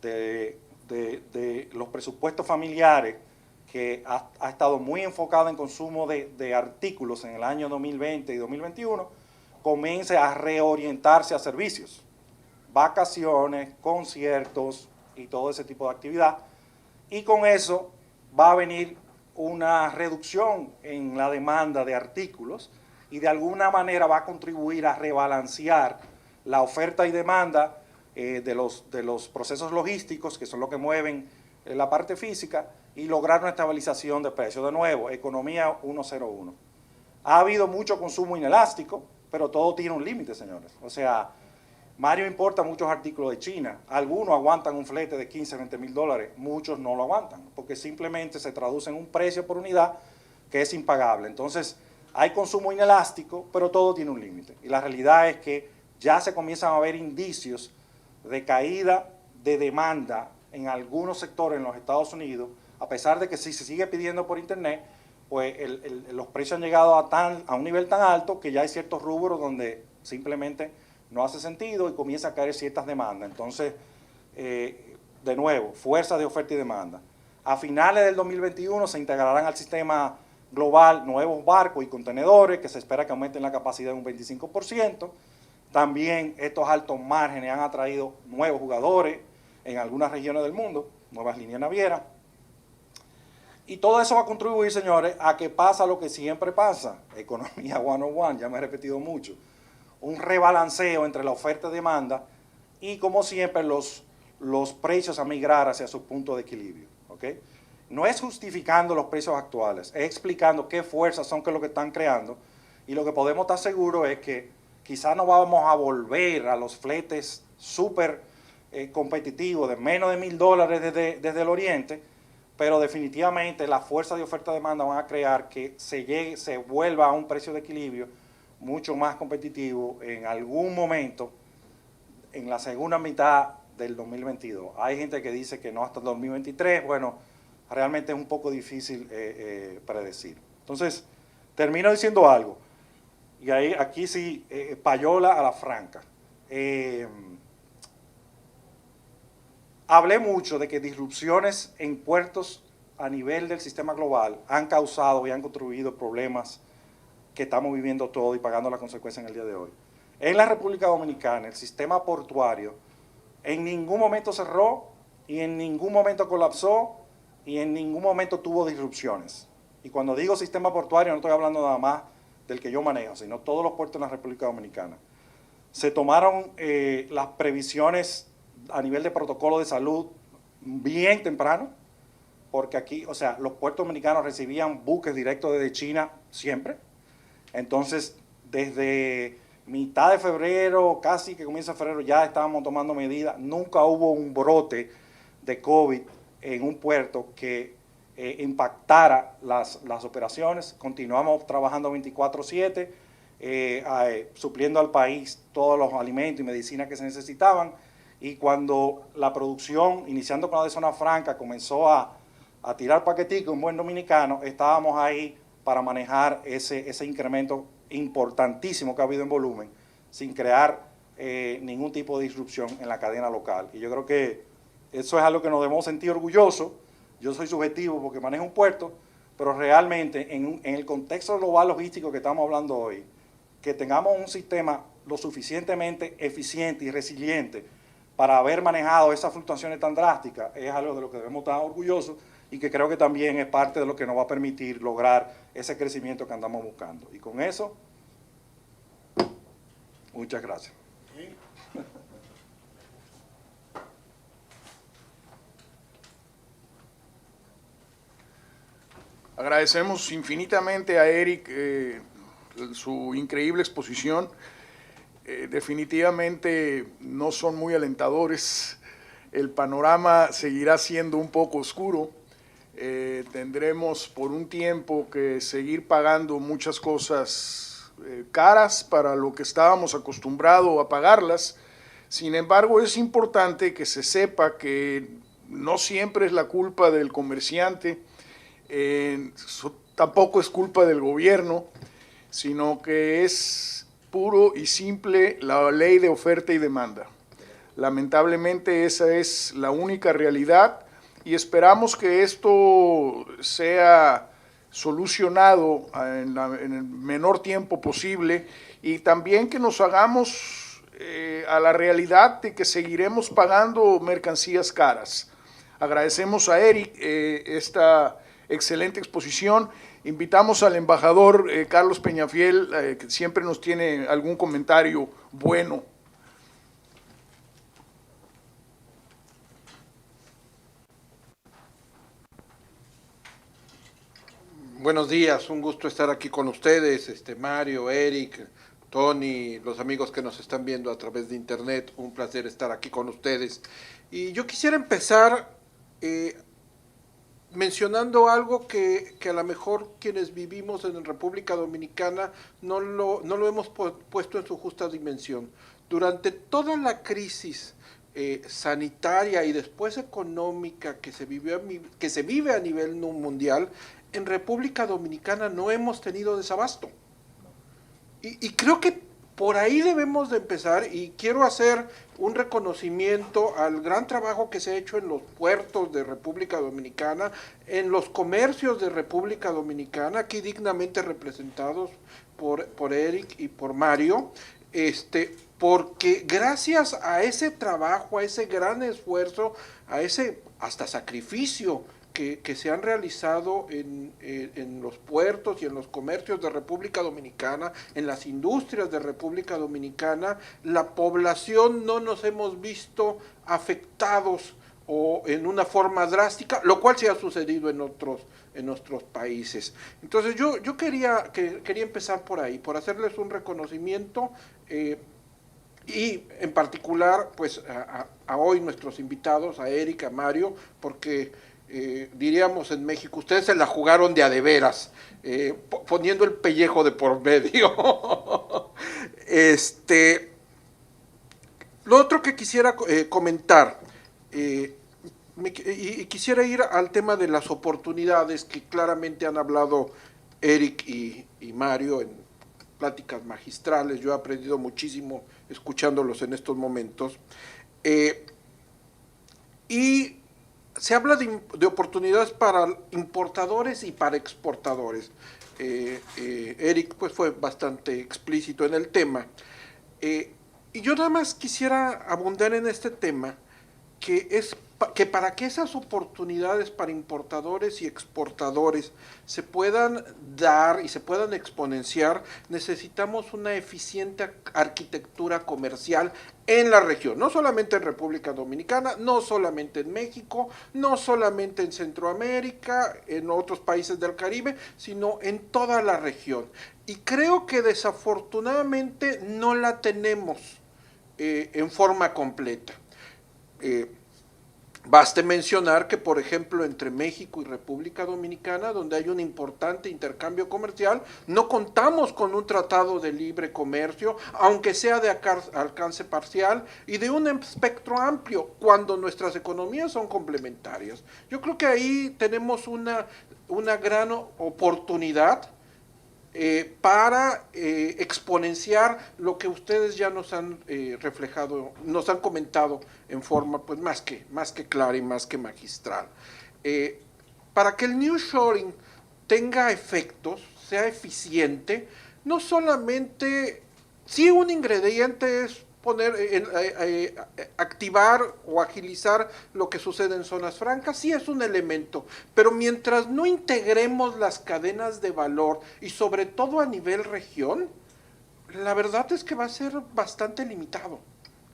de los presupuestos familiares, que ha estado muy enfocada en consumo de artículos en el año 2020 y 2021, comience a reorientarse a servicios, vacaciones, conciertos y todo ese tipo de actividad. Y con eso va a venir una reducción en la demanda de artículos y de alguna manera va a contribuir a rebalancear la oferta y demanda de los procesos logísticos, que son los que mueven la parte física, y lograr una estabilización de precios. De nuevo, economía 101. Ha habido mucho consumo inelástico, pero todo tiene un límite, señores. O sea, Mario importa muchos artículos de China. Algunos aguantan un flete de 15, 20 mil dólares. Muchos no lo aguantan, porque simplemente se traduce en un precio por unidad que es impagable. Entonces, hay consumo inelástico, pero todo tiene un límite. Y la realidad es que ya se comienzan a ver indicios de caída de demanda en algunos sectores en los Estados Unidos, a pesar de que si se sigue pidiendo por internet, pues los precios han llegado a un nivel tan alto que ya hay ciertos rubros donde simplemente no hace sentido y comienza a caer ciertas demandas. Entonces, de nuevo, fuerza de oferta y demanda. A finales del 2021 se integrarán al sistema global nuevos barcos y contenedores que se espera que aumenten la capacidad en un 25%. También estos altos márgenes han atraído nuevos jugadores en algunas regiones del mundo, nuevas líneas navieras. Y todo eso va a contribuir, señores, a que pasa lo que siempre pasa, economía 101, ya me he repetido mucho, un rebalanceo entre la oferta y demanda y, como siempre, los precios a migrar hacia su punto de equilibrio, ¿ok? No es justificando los precios actuales, es explicando qué fuerzas son lo que están creando, y lo que podemos estar seguros es que quizás no vamos a volver a los fletes súper competitivos de menos de $1,000 desde el oriente, pero definitivamente las fuerzas de oferta y demanda van a crear que se vuelva a un precio de equilibrio mucho más competitivo en algún momento en la segunda mitad del 2022. Hay gente que dice que no hasta el 2023, bueno, realmente es un poco difícil predecir. Entonces, termino diciendo algo, y aquí sí, payola a la franca. Hablé mucho de que disrupciones en puertos a nivel del sistema global han causado y han contribuido problemas que estamos viviendo todos y pagando las consecuencias en el día de hoy. En la República Dominicana, el sistema portuario en ningún momento cerró y en ningún momento colapsó y en ningún momento tuvo disrupciones. Y cuando digo sistema portuario no estoy hablando nada más del que yo manejo, sino todos los puertos en la República Dominicana. Se tomaron las previsiones a nivel de protocolo de salud bien temprano, porque aquí, o sea, los puertos dominicanos recibían buques directos desde China siempre. Entonces, desde mitad de febrero, casi que comienza febrero, ya estábamos tomando medidas. Nunca hubo un brote de COVID en un puerto que impactara las operaciones. Continuamos trabajando 24/7, supliendo al país todos los alimentos y medicinas que se necesitaban. Y cuando la producción, iniciando con la de Zona Franca, comenzó a tirar paqueticos en buen dominicano, estábamos ahí para manejar ese incremento importantísimo que ha habido en volumen, sin crear ningún tipo de disrupción en la cadena local. Y yo creo que eso es algo que nos debemos sentir orgullosos. Yo soy subjetivo porque manejo un puerto, pero realmente en el contexto global logístico que estamos hablando hoy, que tengamos un sistema lo suficientemente eficiente y resiliente para haber manejado esas fluctuaciones tan drásticas, es algo de lo que debemos estar orgullosos y que creo que también es parte de lo que nos va a permitir lograr ese crecimiento que andamos buscando. Y con eso, muchas gracias. Agradecemos infinitamente a Eric su increíble exposición. Definitivamente no son muy alentadores. El panorama seguirá siendo un poco oscuro. Tendremos por un tiempo que seguir pagando muchas cosas caras para lo que estábamos acostumbrados a pagarlas. Sin embargo, es importante que se sepa que no siempre es la culpa del comerciante, tampoco es culpa del gobierno, sino que es puro y simple la ley de oferta y demanda. Lamentablemente esa es la única realidad y esperamos que esto sea solucionado en el menor tiempo posible y también que nos hagamos a la realidad de que seguiremos pagando mercancías caras. Agradecemos a Eric esta excelente exposición. Invitamos al embajador Carlos Peñafiel, que siempre nos tiene algún comentario bueno. Buenos días, un gusto estar aquí con ustedes, Mario, Eric, Tony, los amigos que nos están viendo a través de internet, un placer estar aquí con ustedes. Y yo quisiera empezar mencionando algo que a lo mejor quienes vivimos en República Dominicana no lo hemos puesto en su justa dimensión. Durante toda la crisis sanitaria y después económica que se vive a nivel mundial, en República Dominicana no hemos tenido desabasto. Y creo que por ahí debemos de empezar, y quiero hacer un reconocimiento al gran trabajo que se ha hecho en los puertos de República Dominicana, en los comercios de República Dominicana, aquí dignamente representados por Eric y por Mario, porque gracias a ese trabajo, a ese gran esfuerzo, a ese hasta sacrificio que se han realizado en los puertos y en los comercios de República Dominicana, en las industrias de República Dominicana, la población no nos hemos visto afectados o en una forma drástica, lo cual sí ha sucedido en otros países. Entonces yo quería empezar por ahí, por hacerles un reconocimiento y en particular pues a hoy nuestros invitados, a Eric, a Mario, porque diríamos en México, ustedes se la jugaron de a de veras, poniendo el pellejo de por medio. Lo otro que quisiera comentar, y quisiera ir al tema de las oportunidades que claramente han hablado Eric y Mario en pláticas magistrales. Yo he aprendido muchísimo escuchándolos en estos momentos. Y se habla de oportunidades para importadores y para exportadores. Eric pues fue bastante explícito en el tema. Y yo nada más quisiera abundar en este tema, que para que esas oportunidades para importadores y exportadores se puedan dar y se puedan exponenciar, necesitamos una eficiente arquitectura comercial en la región, no solamente en República Dominicana, no solamente en México, no solamente en Centroamérica, en otros países del Caribe, sino en toda la región. Y creo que desafortunadamente no la tenemos en forma completa. Baste mencionar que, por ejemplo, entre México y República Dominicana, donde hay un importante intercambio comercial, no contamos con un tratado de libre comercio, aunque sea de alcance parcial y de un espectro amplio, cuando nuestras economías son complementarias. Yo creo que ahí tenemos una gran oportunidad para exponenciar lo que ustedes ya nos han reflejado, nos han comentado en forma pues más que clara y más que magistral. Para que el nearshoring tenga efectos, sea eficiente, no solamente, si un ingrediente es activar o agilizar lo que sucede en zonas francas, sí es un elemento, pero mientras no integremos las cadenas de valor y sobre todo a nivel región, la verdad es que va a ser bastante limitado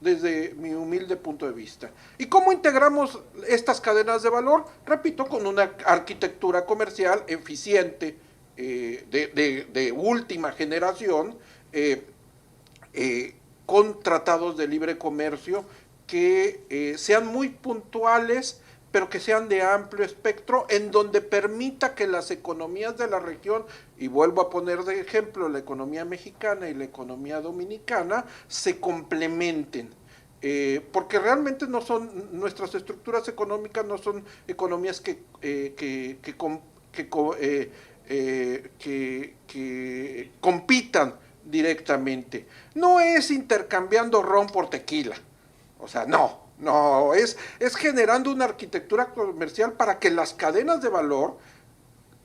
desde mi humilde punto de vista. ¿Y cómo integramos estas cadenas de valor? Repito, con una arquitectura comercial eficiente, de última generación, con tratados de libre comercio que sean muy puntuales, pero que sean de amplio espectro, en donde permita que las economías de la región, y vuelvo a poner de ejemplo la economía mexicana y la economía dominicana, se complementen. Porque realmente no son, nuestras estructuras económicas no son economías que compitan directamente. No es intercambiando ron por tequila, O sea, no, es generando una arquitectura comercial para que las cadenas de valor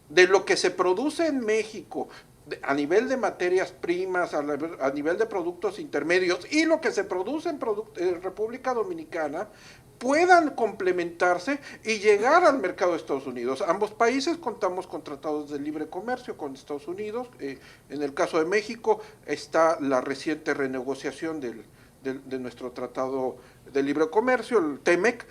de lo que se produce en México, a nivel de materias primas, a nivel de productos intermedios y lo que se produce en República Dominicana, puedan complementarse y llegar al mercado de Estados Unidos. Ambos países contamos con tratados de libre comercio con Estados Unidos. En el caso de México está la reciente renegociación de nuestro tratado de libre comercio, el TEMEC.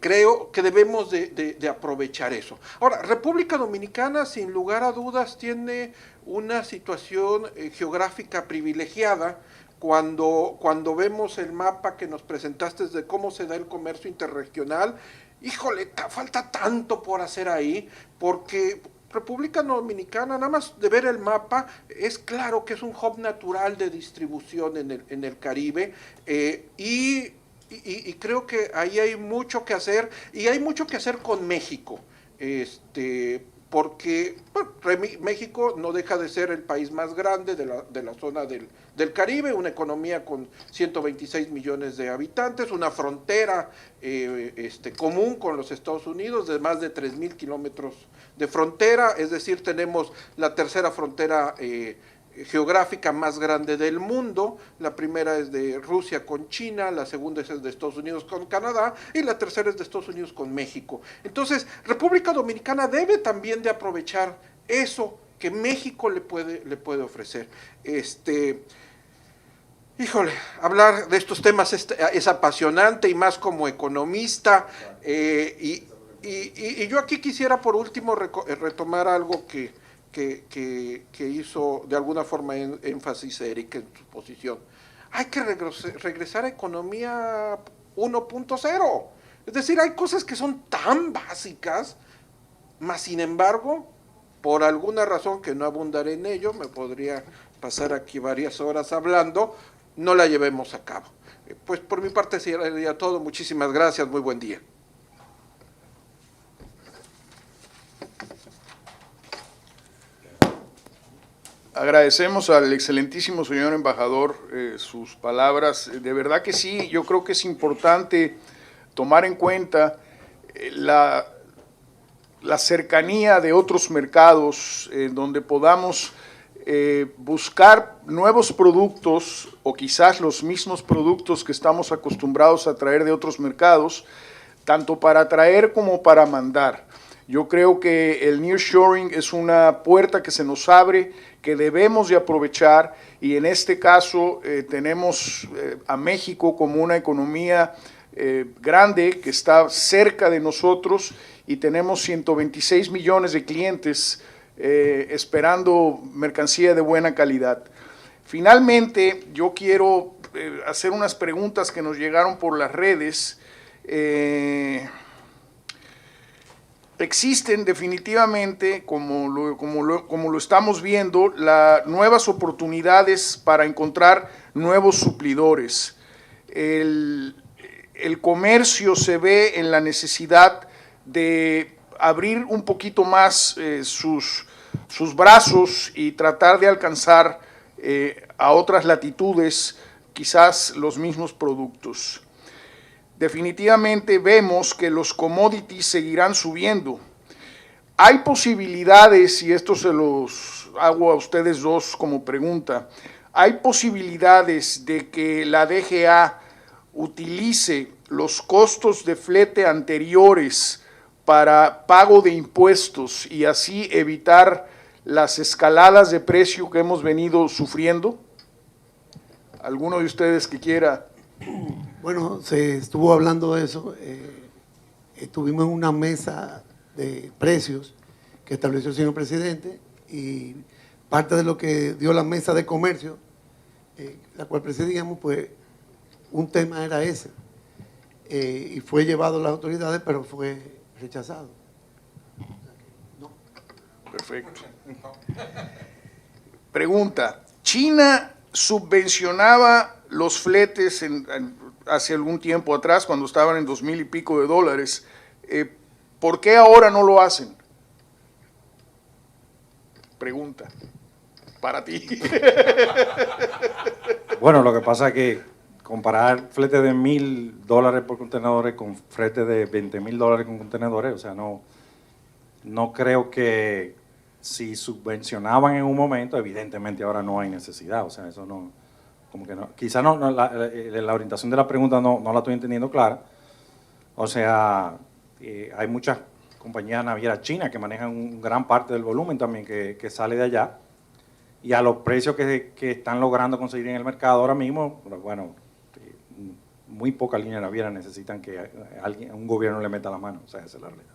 Creo que debemos de aprovechar eso. Ahora, República Dominicana, sin lugar a dudas, tiene una situación geográfica privilegiada. Cuando vemos el mapa que nos presentaste de cómo se da el comercio interregional, híjole, falta tanto por hacer ahí, porque República Dominicana, nada más de ver el mapa, es claro que es un hub natural de distribución en el Caribe, y creo que ahí hay mucho que hacer, y hay mucho que hacer con México, porque bueno, México no deja de ser el país más grande de la zona del Caribe, una economía con 126 millones de habitantes, una frontera común con los Estados Unidos de más de 3,000 kilómetros de frontera, es decir, tenemos la tercera frontera geográfica más grande del mundo. La primera es de Rusia con China, la segunda es de Estados Unidos con Canadá y la tercera es de Estados Unidos con México. Entonces, República Dominicana debe también de aprovechar eso que México le puede ofrecer. Híjole, hablar de estos temas es apasionante y más como economista, y yo aquí quisiera por último retomar algo que hizo de alguna forma énfasis Eric en su posición. Hay que regresar a economía 1.0. Es decir, hay cosas que son tan básicas, mas sin embargo, por alguna razón que no abundaré en ello, me podría pasar aquí varias horas hablando, no la llevemos a cabo. Pues por mi parte sería todo. Muchísimas gracias, muy buen día. Agradecemos al excelentísimo señor embajador sus palabras. De verdad que sí, yo creo que es importante tomar en cuenta la cercanía de otros mercados donde podamos buscar nuevos productos o quizás los mismos productos que estamos acostumbrados a traer de otros mercados, tanto para traer como para mandar. Yo creo que el nearshoring es una puerta que se nos abre, que debemos de aprovechar, y en este caso tenemos a México como una economía grande que está cerca de nosotros y tenemos 126 millones de clientes esperando mercancía de buena calidad. Finalmente, yo quiero hacer unas preguntas que nos llegaron por las redes. Existen definitivamente, como lo estamos viendo, nuevas oportunidades para encontrar nuevos suplidores. El comercio se ve en la necesidad de abrir un poquito más sus brazos y tratar de alcanzar a otras latitudes quizás los mismos productos. Definitivamente vemos que los commodities seguirán subiendo. Hay posibilidades, y esto se los hago a ustedes dos como pregunta, hay posibilidades de que la DGA utilice los costos de flete anteriores para pago de impuestos y así evitar las escaladas de precio que hemos venido sufriendo. ¿Alguno de ustedes que quiera? Bueno, se estuvo hablando de eso. Estuvimos en una mesa de precios que estableció el señor presidente, y parte de lo que dio la mesa de comercio, la cual presidíamos, pues un tema era ese, y fue llevado a las autoridades, pero fue rechazado. No. Perfecto. Pregunta: ¿China subvencionaba los fletes hace algún tiempo atrás, cuando estaban en $2,000 y pico de dólares? ¿Por qué ahora no lo hacen? Pregunta para ti. Bueno, lo que pasa es que comparar flete de $1,000 por contenedores con flete de $20,000 con contenedores, o sea, no creo que si subvencionaban en un momento, evidentemente ahora no hay necesidad, o sea, eso no, como que no, quizá la orientación de la pregunta no la estoy entendiendo clara, o sea, hay muchas compañías navieras chinas que manejan gran parte del volumen también que sale de allá, y a los precios que están logrando conseguir en el mercado ahora mismo, bueno, muy pocas líneas navieras necesitan que un gobierno le meta la mano, o sea, esa es la realidad.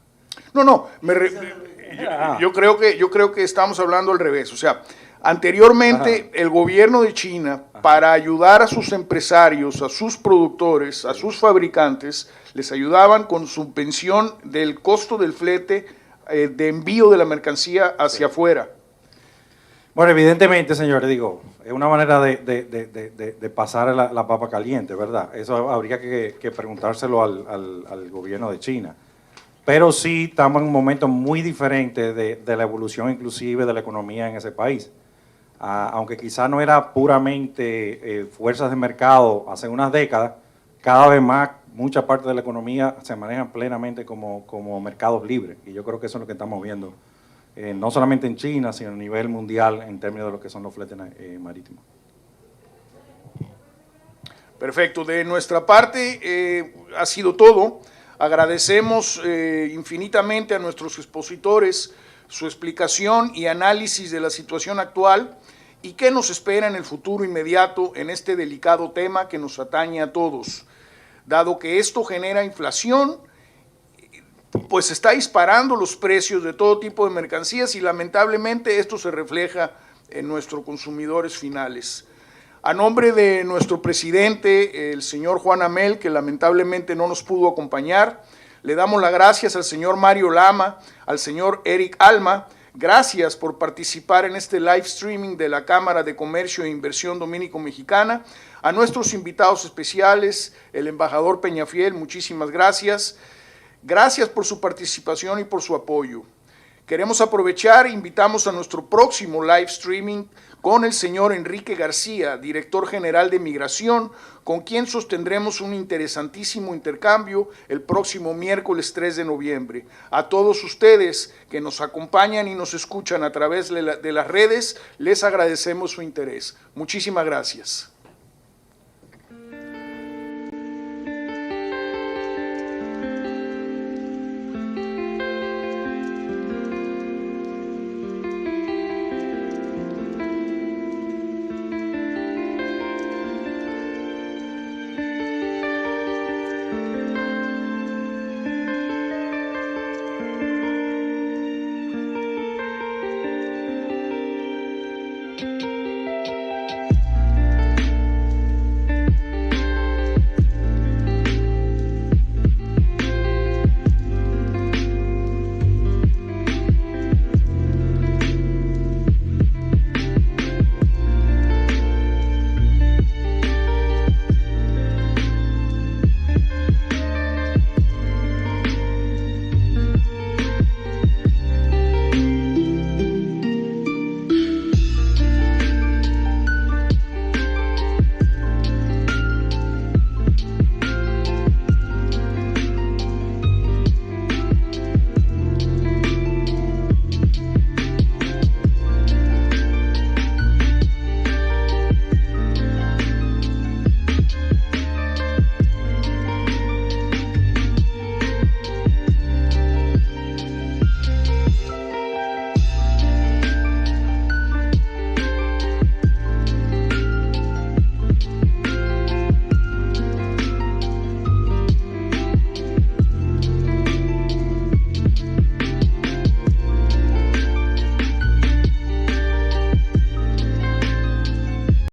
Yo creo que estamos hablando al revés. O sea, anteriormente el gobierno de China, para ayudar a sus empresarios, a sus productores, a sus fabricantes, les ayudaban con subvención del costo del flete de envío de la mercancía hacia afuera. Bueno, evidentemente, señores, digo, es una manera de pasar la papa caliente, ¿verdad? Eso habría que preguntárselo al gobierno de China. Pero sí estamos en un momento muy diferente de la evolución inclusive de la economía en ese país. Aunque quizá no era puramente fuerzas de mercado hace unas décadas, cada vez más mucha parte de la economía se maneja plenamente como mercados libres. Y yo creo que eso es lo que estamos viendo, no solamente en China, sino a nivel mundial en términos de lo que son los fletes marítimos. Perfecto, de nuestra parte ha sido todo. Agradecemos infinitamente a nuestros expositores su explicación y análisis de la situación actual y qué nos espera en el futuro inmediato en este delicado tema que nos atañe a todos. Dado que esto genera inflación, pues está disparando los precios de todo tipo de mercancías y lamentablemente esto se refleja en nuestros consumidores finales. A nombre de nuestro presidente, el señor Juan Amel, que lamentablemente no nos pudo acompañar, le damos las gracias al señor Mario Lama, al señor Eric Alma. Gracias por participar en este live streaming de la Cámara de Comercio e Inversión Dominico-Mexicana. A nuestros invitados especiales, el embajador Peñafiel, muchísimas gracias. Gracias por su participación y por su apoyo. Queremos aprovechar e invitamos a nuestro próximo live streaming con el señor Enrique García, director general de Migración, con quien sostendremos un interesantísimo intercambio el próximo miércoles 3 de noviembre. A todos ustedes que nos acompañan y nos escuchan a través de las redes, les agradecemos su interés. Muchísimas gracias.